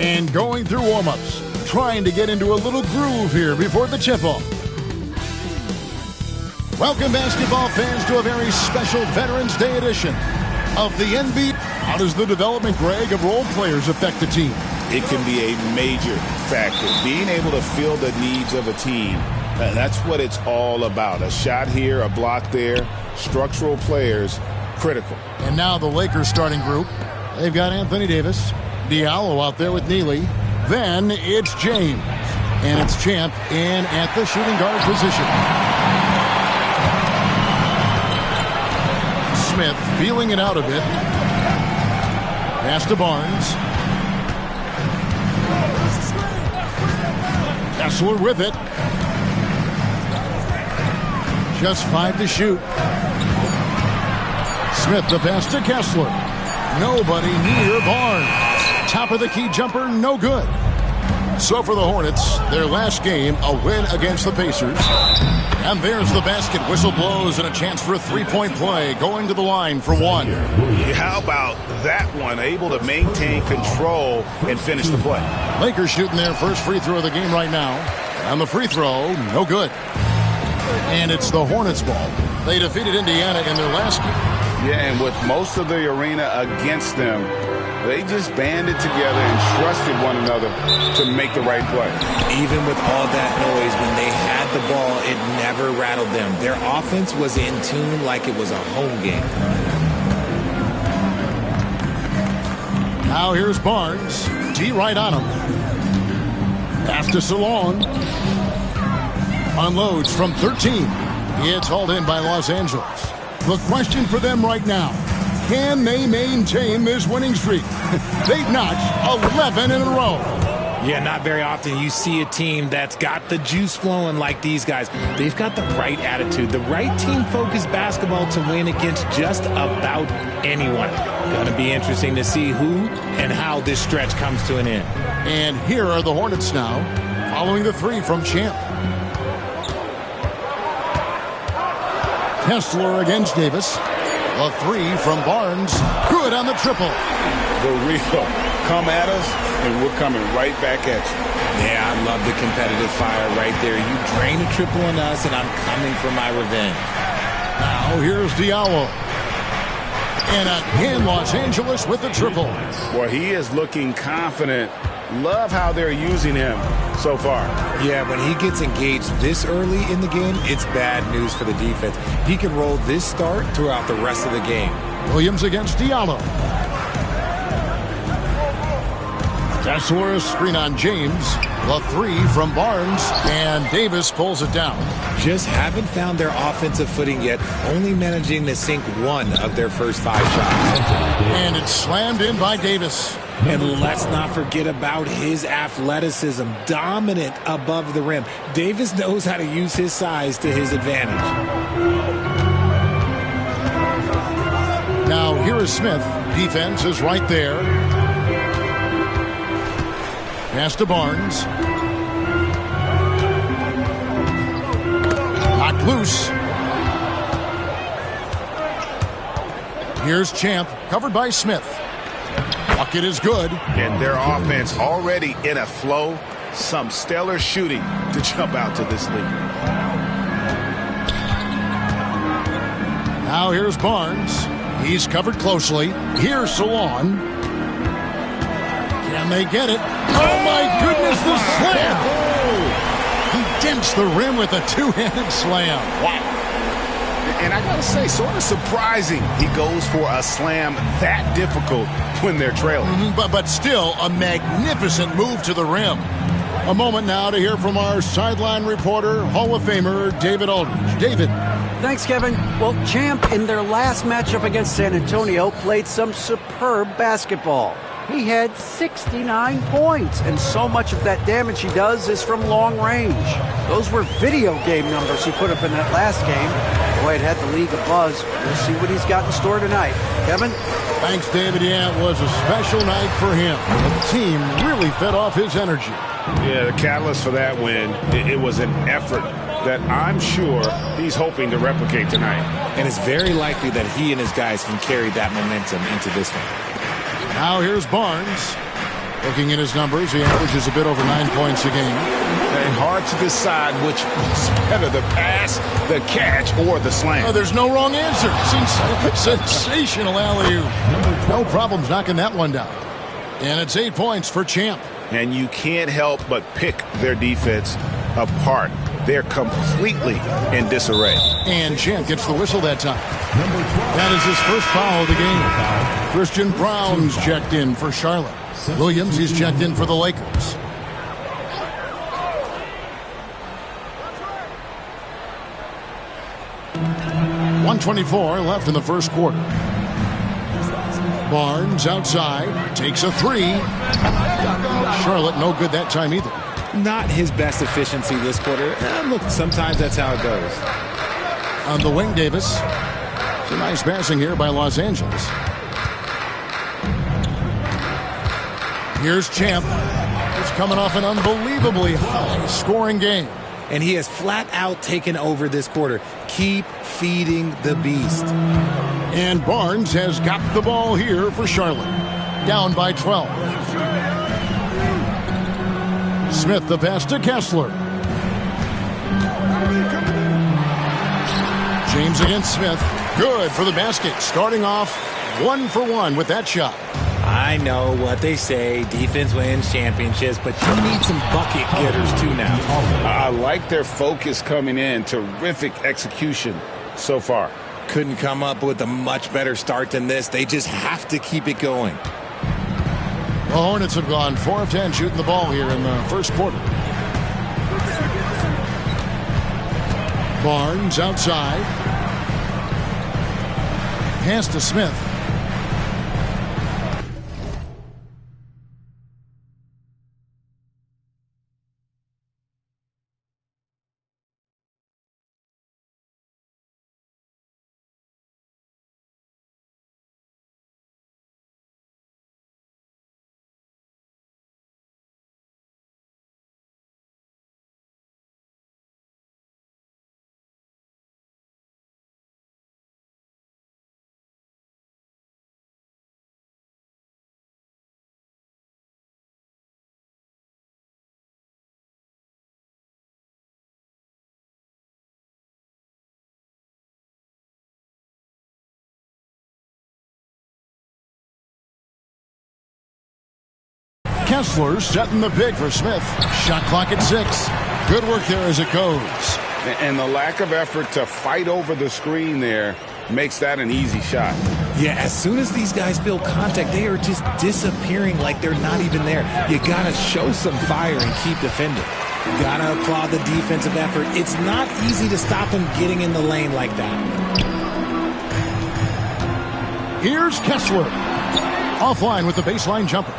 And going through warm-ups, trying to get into a little groove here before the tip-off. Welcome, basketball fans, to a very special Veterans Day edition of the NBA. How does the development, Greg, of role players affect the team? It can be a major factor. Being able to fill the needs of a team, that's what it's all about. A shot here, a block there, structural players, critical. And now the Lakers starting group. They've got Anthony Davis, Diallo out there with Neely. Then it's James. And it's Champ in at the shooting guard position. Smith feeling it out a bit. Pass to Barnes. Kessler with it. Just 5 to shoot. Smith the pass to Kessler. Nobody near Barnes. Top of the key jumper, no good. So for the Hornets, their last game, a win against the Pacers. And there's the basket. Whistle blows and a chance for a three-point play. Going to the line for one. How about that one? Able to maintain control and finish the play. Lakers shooting their first free throw of the game right now. And the free throw, no good. And it's the Hornets ball. They defeated Indiana in their last game. Yeah, and with most of the arena against them, they just banded together and trusted one another to make the right play. Even with all that noise, when they had the ball, it never rattled them. Their offense was in tune like it was a home game. Now here's Barnes. D right on him. Pass to Salon. Unloads from 13. It's hauled in by Los Angeles. The question for them right now, can they maintain this winning streak? They've notched 11 in a row. Yeah, not very often you see a team that's got the juice flowing like these guys. They've got the right attitude, the right team-focused basketball to win against just about anyone. Going to be interesting to see who and how this stretch comes to an end. And here are the Hornets now, following the three from Champ. Kessler against Davis. A three from Barnes. Good on the triple. The real. Come at us, and we're coming right back at you. Yeah, I love the competitive fire right there. You drain a triple on us, and I'm coming for my revenge. Now here's Diallo. And again, Los Angeles with the triple. Well, he is looking confident. Love how they're using him so far. Yeah, when he gets engaged this early in the game, it's bad news for the defense. He can roll this start throughout the rest of the game. Williams against Diallo. Kessler screen on James. The three from Barnes. And Davis pulls it down. Just haven't found their offensive footing yet, only managing to sink one of their first 5 shots. And it's slammed in by Davis. And let's not forget about his athleticism, dominant above the rim. Davis knows how to use his size to his advantage. Now here is Smith. Defense is right there. Pass to Barnes. Knocked loose. Here's Champ, covered by Smith. Bucket is good. And their offense already in a flow. Some stellar shooting to jump out to this lead. Now here's Barnes. He's covered closely. Here's Salon. Can they get it? Oh my goodness, the slam! He dents the rim with a two-handed slam. Wow. And I gotta say, sort of surprising he goes for a slam that difficult when they're trailing. But still a magnificent move to the rim. A moment now to hear from our sideline reporter, Hall of Famer David Aldridge. David. Thanks, Kevin. Well, Champ, in their last matchup against San Antonio, played some superb basketball. He had 69 points, and so much of that damage he does is from long range. Those were video game numbers he put up in that last game. Boy, it had the league abuzz. We'll see what he's got in store tonight. Kevin? Thanks, David. Yeah, it was a special night for him. The team really fed off his energy. Yeah, the catalyst for that win, it was an effort that I'm sure he's hoping to replicate tonight. And it's very likely that he and his guys can carry that momentum into this one. Now here's Barnes. Looking at his numbers, he averages a bit over 9 points a game. And hard to decide which is better, the pass, the catch, or the slam. Oh, there's no wrong answer. Sensational alley-oop. No problems knocking that one down. And it's 8 points for Champ. And you can't help but pick their defense apart. They're completely in disarray. And Champ gets the whistle that time. That is his first foul of the game. Christian Brown's checked in for Charlotte. Williams, he's checked in for the Lakers. .124 left in the first quarter. Barnes outside, takes a three. Charlotte no good that time either. Not his best efficiency this quarter. Look, sometimes that's how it goes. On the wing, Davis. It's a nice passing here by Los Angeles. Here's Champ. He's coming off an unbelievably high-scoring game. And he has flat out taken over this quarter. Keep feeding the beast. And Barnes has got the ball here for Charlotte. Down by 12. Smith the pass to Kessler. James against Smith. Good for the basket. Starting off 1 for 1 with that shot. I know what they say, defense wins championships, but you need some bucket getters too now. I like their focus coming in. Terrific execution so far. Couldn't come up with a much better start than this. They just have to keep it going. The Hornets have gone 4 of 10 shooting the ball here in the first quarter. Barnes outside. Pass to Smith. Kessler setting the pick for Smith. Shot clock at 6. Good work there as it goes. And the lack of effort to fight over the screen there makes that an easy shot. Yeah, as soon as these guys feel contact, they are just disappearing like they're not even there. You got to show some fire and keep defending. You got to applaud the defensive effort. It's not easy to stop them getting in the lane like that. Here's Kessler. Offline with the baseline jumper.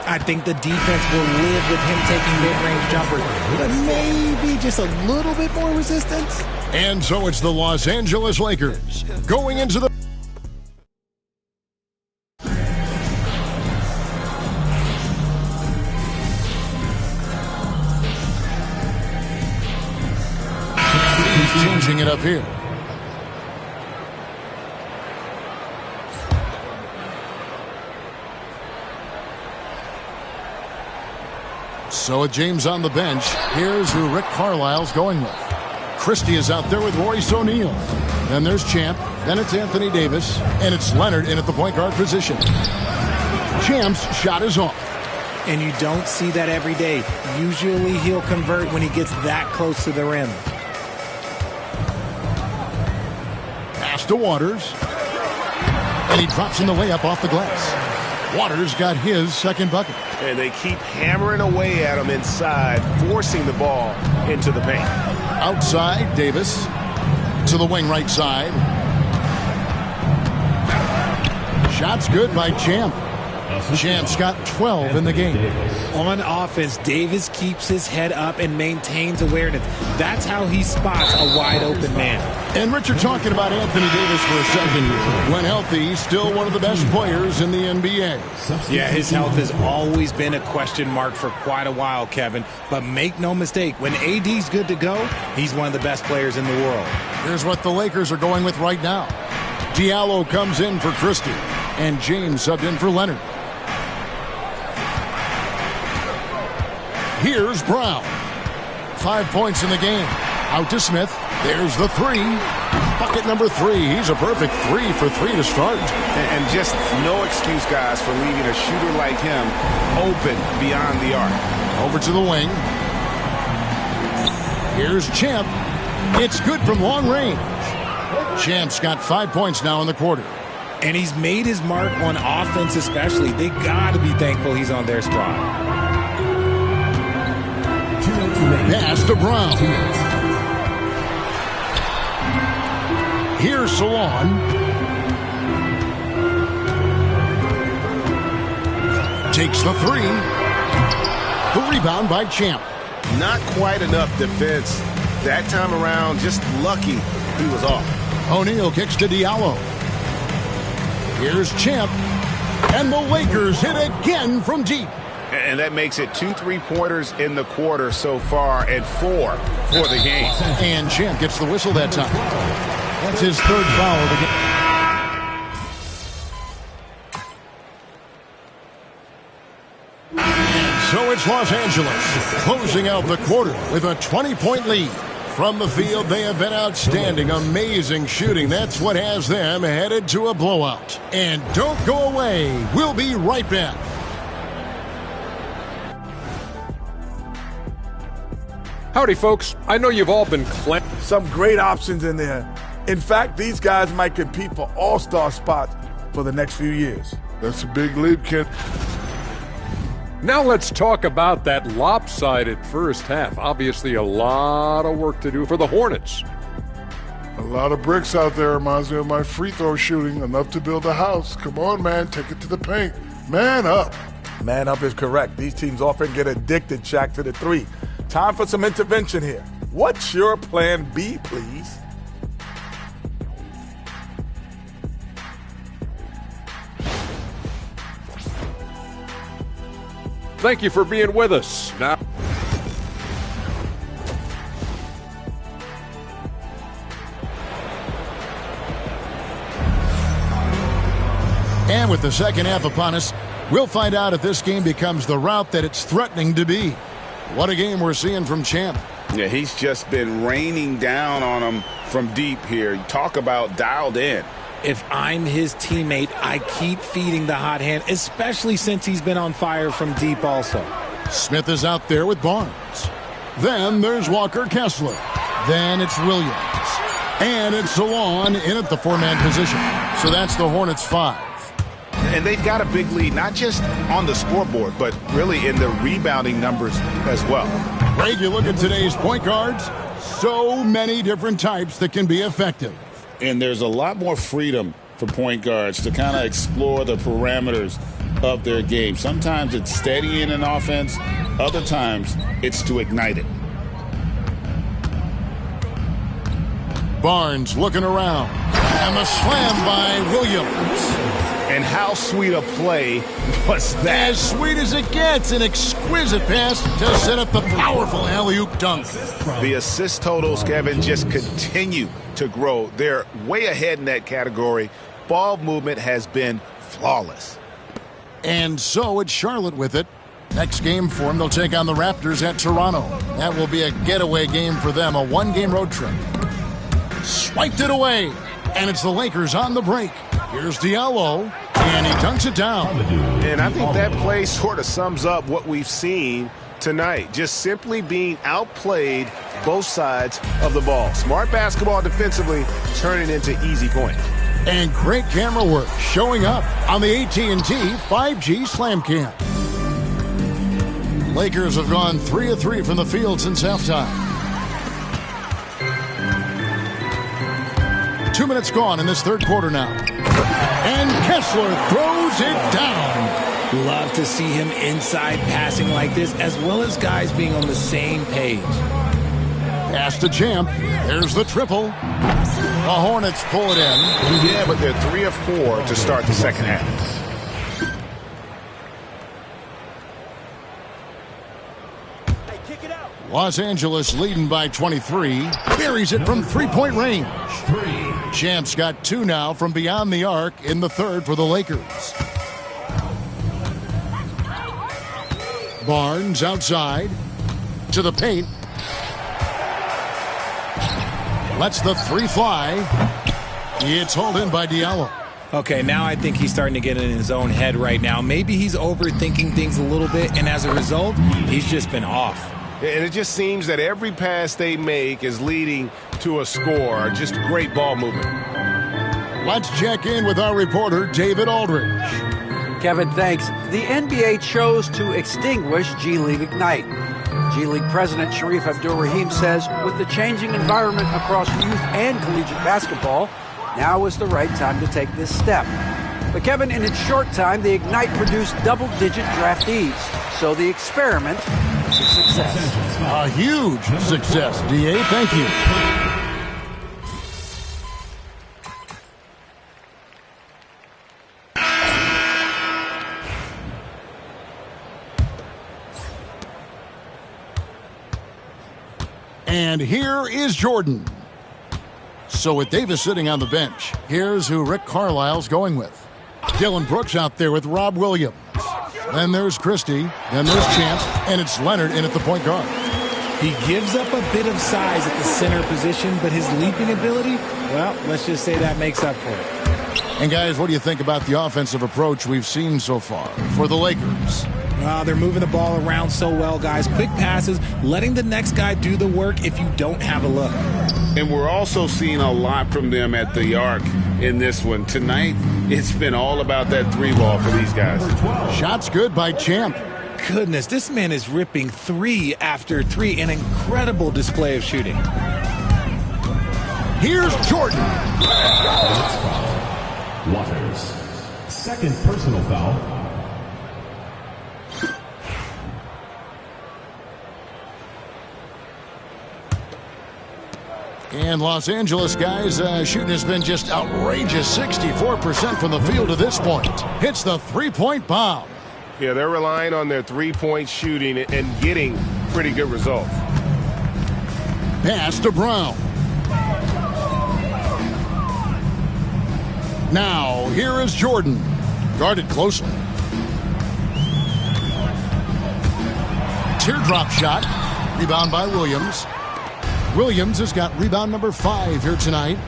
I think the defense will live with him taking mid-range jumpers, but maybe just a little bit more resistance. And so it's the Los Angeles Lakers going into the... He's changing it up here. So with James on the bench, here's who Rick Carlisle's going with. Christie is out there with Royce O'Neal. Then there's Champ. Then it's Anthony Davis. And it's Leonard in at the point guard position. Champ's shot is off. And you don't see that every day. Usually he'll convert when he gets that close to the rim. Pass to Waters. And he drops in the layup off the glass. Waters got his second bucket. And they keep hammering away at him inside, forcing the ball into the paint. Outside, Davis to the wing right side. Shots good by Champ. Champ's got 12 in the game. On offense, Davis keeps his head up and maintains awareness. That's how he spots a wide-open man. And Richard, talking about Anthony Davis for a second here. When healthy, still one of the best players in the NBA. Yeah, his health has always been a question mark for quite a while, Kevin. But make no mistake, when AD's good to go, he's one of the best players in the world. Here's what the Lakers are going with right now. Diallo comes in for Christie. And James subbed in for Leonard. Here's Brown. 5 points in the game. Out to Smith. There's the three. Bucket number 3. He's a perfect 3 for 3 to start. And just no excuse, guys, for leaving a shooter like him open beyond the arc. Over to the wing. Here's Champ. It's good from long range. Champ's got 5 points now in the quarter. And he's made his mark on offense especially. They got to be thankful he's on their squad. Pass to Brown. Here's Salon. Takes the 3. The rebound by Champ. Not quite enough defense that time around. Just lucky he was off. O'Neal kicks to Diallo. Here's Champ. And the Lakers hit again from deep. And that makes it 2 3-pointers in the quarter so far and 4 for the game. And Champ gets the whistle that time. That's his 3rd foul of the game. And so it's Los Angeles closing out the quarter with a 20-point lead. From the field, they have been outstanding. Amazing shooting. That's what has them headed to a blowout. And don't go away. We'll be right back. Howdy, folks. I know you've all been some great options in there. In fact, these guys might compete for all-star spots for the next few years. That's a big leap, kid. Now let's talk about that lopsided first half. Obviously, a lot of work to do for the Hornets. A lot of bricks out there. Reminds me of my free throw shooting. Enough to build a house. Come on, man. Take it to the paint. Man up. Man up is correct. These teams often get addicted, Shaq, to the 3. Time for some intervention here. What's your plan B, please? Thank you for being with us. Now, and with the second half upon us, we'll find out if this game becomes the route that it's threatening to be. What a game we're seeing from Champ. Yeah, he's just been raining down on him from deep here. Talk about dialed in. If I'm his teammate, I keep feeding the hot hand, especially since he's been on fire from deep also. Smith is out there with Barnes. Then there's Walker Kessler. Then it's Williams. And it's Salon in at the 4-man position. So that's the Hornets 5. And they've got a big lead, not just on the scoreboard, but really in the rebounding numbers as well. Greg, you look at today's point guards, so many different types that can be effective. And there's a lot more freedom for point guards to kind of explore the parameters of their game. Sometimes it's steadying an offense. Other times it's to ignite it. Barnes looking around. And the slam by Williams. And how sweet a play was that? As sweet as it gets. An exquisite pass to set up the powerful alley-oop dunk. The assist totals, Kevin, just continue to grow. They're way ahead in that category. Ball movement has been flawless. And so it's Charlotte with it. Next game for them, they'll take on the Raptors at Toronto. That will be a getaway game for them, a 1-game road trip. Swiped it away, and it's the Lakers on the break. Here's Diallo, and he dunks it down. And I think that play sort of sums up what we've seen tonight. Just simply being outplayed both sides of the ball. Smart basketball defensively, turning into easy points. And great camera work showing up on the AT&T 5G Slam Cam. Lakers have gone 3 of 3 from the field since halftime. 2 minutes gone in this third quarter now. And Kessler throws it down. Love to see him inside passing like this, as well as guys being on the same page. Pass to Champ. There's the triple. The Hornets pull it in. Yeah, but they're 3 of 4 to start the second half. Los Angeles leading by 23. Buries it from three-point range. Champ's got 2 now from beyond the arc in the third for the Lakers. Barnes outside. To the paint. Lets the three fly. It's hauled in by Diallo. Okay, now I think he's starting to get in his own head right now. Maybe he's overthinking things a little bit, and as a result, he's just been off. And it just seems that every pass they make is leading to a score. Just great ball movement. Let's check in with our reporter, David Aldridge. Kevin, thanks. The NBA chose to extinguish G League Ignite. G League President Sharif Abdul-Rahim says with the changing environment across youth and collegiate basketball, now is the right time to take this step. But Kevin, in its short time, the Ignite produced double-digit draftees. So the experiment is a success. A huge success, D.A. Thank you. And here is Jordan. So with Davis sitting on the bench, here's who Rick Carlisle's going with. Dylan Brooks out there with Rob Williams. Then there's Christie. Then there's Champ. And it's Leonard in at the point guard. He gives up a bit of size at the center position, but his leaping ability, well, let's just say that makes up for it. And guys, what do you think about the offensive approach we've seen so far for the Lakers? They're moving the ball around so well, guys. Quick passes, letting the next guy do the work if you don't have a look. And we're also seeing a lot from them at the arc in this one. Tonight, it's been all about that three ball for these guys. Shots good by Champ. Goodness, this man is ripping three after three. An incredible display of shooting. Here's Jordan. Waters. Second personal foul. And Los Angeles, guys, shooting has been just outrageous. 64% from the field to this point. Hits the three-point bomb. Yeah, they're relying on their three-point shooting and getting pretty good results. Pass to Brown. Now, here is Jordan. Guarded closely. Teardrop shot. Rebound by Williams. Williams has got rebound number 5 here tonight.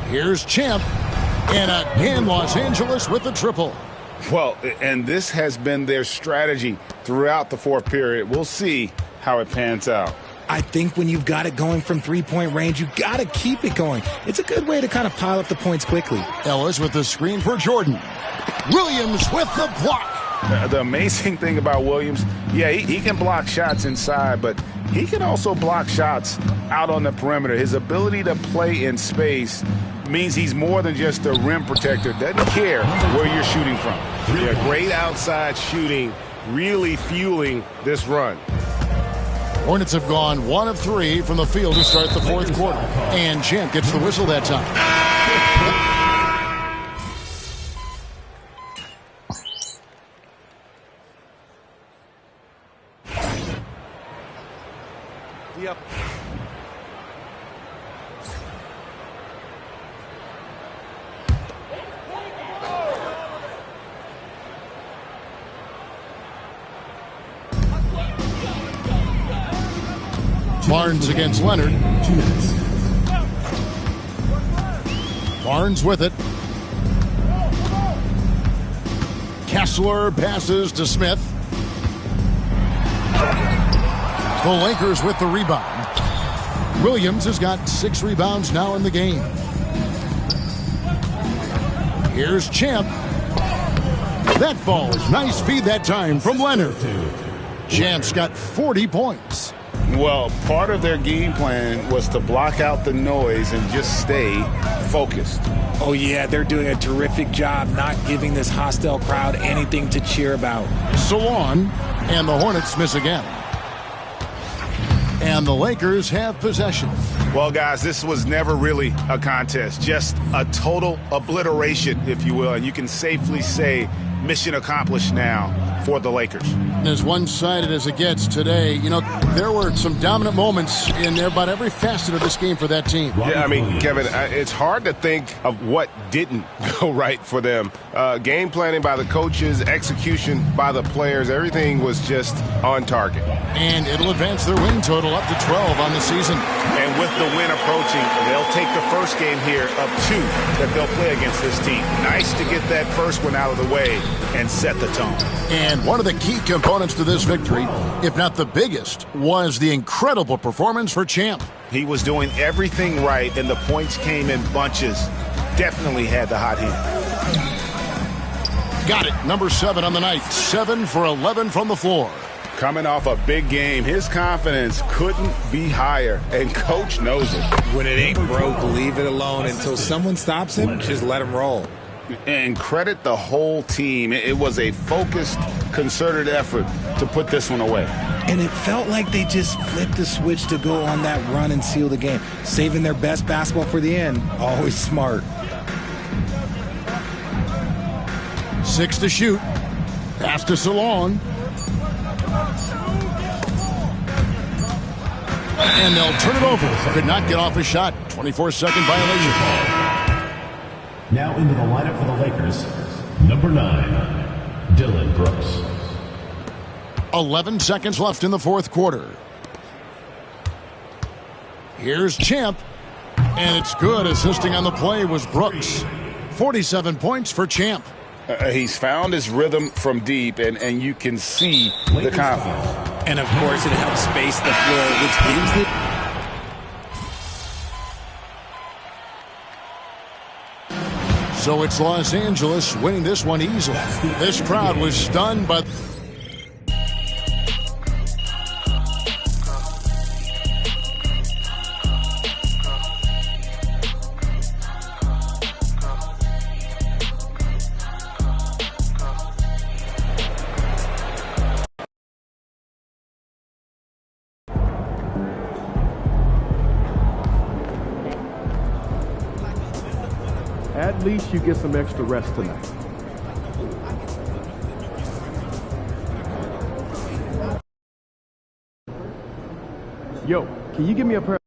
Here's Champ. And again, Los Angeles with the triple. Well, and this has been their strategy throughout the fourth period. We'll see how it pans out. I think when you've got it going from three-point range, you got to keep it going. It's a good way to kind of pile up the points quickly. Ellis with the screen for Jordan. Williams with the block. The amazing thing about Williams, yeah, he can block shots inside, but he can also block shots out on the perimeter. His ability to play in space means he's more than just a rim protector. Doesn't care where you're shooting from. Yeah, great outside shooting, really fueling this run. Hornets have gone 1 of 3 from the field to start the fourth quarter. And Champ gets the whistle that time. Yep. Barnes against Leonard. 2 minutes. Barnes with it. Kessler passes to Smith. The Lakers with the rebound. Williams has got 6 rebounds now in the game. Here's Champ. That falls. Nice feed that time from Leonard. Champ's got 40 points. Well, part of their game plan was to block out the noise and just stay focused. Oh, yeah, they're doing a terrific job not giving this hostile crowd anything to cheer about. Salon, and the Hornets miss again. And the Lakers have possession. Well, guys, this was never really a contest, just a total obliteration, if you will. And you can safely say mission accomplished now for the Lakers. As one-sided as it gets today, you know, there were some dominant moments in there about every facet of this game for that team. Yeah, I mean, Kevin, it's hard to think of what didn't go right for them. Game planning by the coaches, execution by the players, everything was just on target. And it'll advance their win total up to 12 on the season. And with the win approaching, they'll take the first game here of 2 that they'll play against this team. Nice to get that first one out of the way and set the tone. And one of the key components to this victory, if not the biggest, was the incredible performance for Champ. He was doing everything right, and the points came in bunches. Definitely had the hot hand. Got it. Number 7 on the night. 7 for 11 from the floor. Coming off a big game, his confidence couldn't be higher, and Coach knows it. When it ain't broke, leave it alone. Until someone stops him, just let him roll. And credit the whole team. It was a focused, concerted effort to put this one away. And it felt like they just flipped the switch to go on that run and seal the game. Saving their best basketball for the end. Always smart. 6 to shoot. Pass to Salon. And they'll turn it over. Could not get off a shot. 24-second violation. Now into the lineup for the Lakers, number 9, Dylan Brooks. 11 seconds left in the fourth quarter. Here's Champ. And it's good. Assisting on the play was Brooks. 47 points for Champ. He's found his rhythm from deep, and you can see the confidence. And, of course, it helps space the floor, which gives the... So it's Los Angeles winning this one easily. This crowd was stunned by... At least you get some extra rest tonight. Yo, can you give me a pair?